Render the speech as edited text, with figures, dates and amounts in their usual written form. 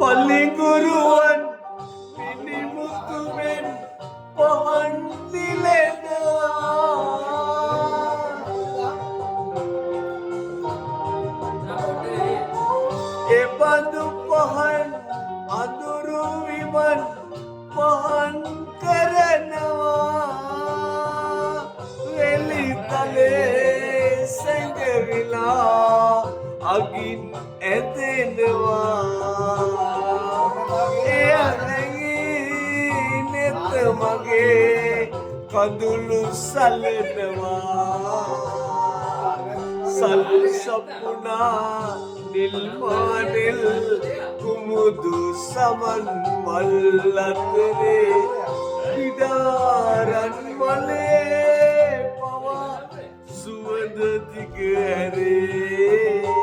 පල්ලිගුරුවන් පිළිමුතුමෙන් පහන් දිලෙනවා එබඳු පහන් අඳුරු විමන් පහන් කරනවා වෙලි තලේ සැඟවිලා අගින් ඇදෙනවා එය නැගී නෙත මගේ කඳුළු සලනවා සල් සපුනා නිල්මානෙල් කුමුදු සමන් මල් අතරේ පිඩාරන් මලේ පවා සුවඳ දිග ඇරේ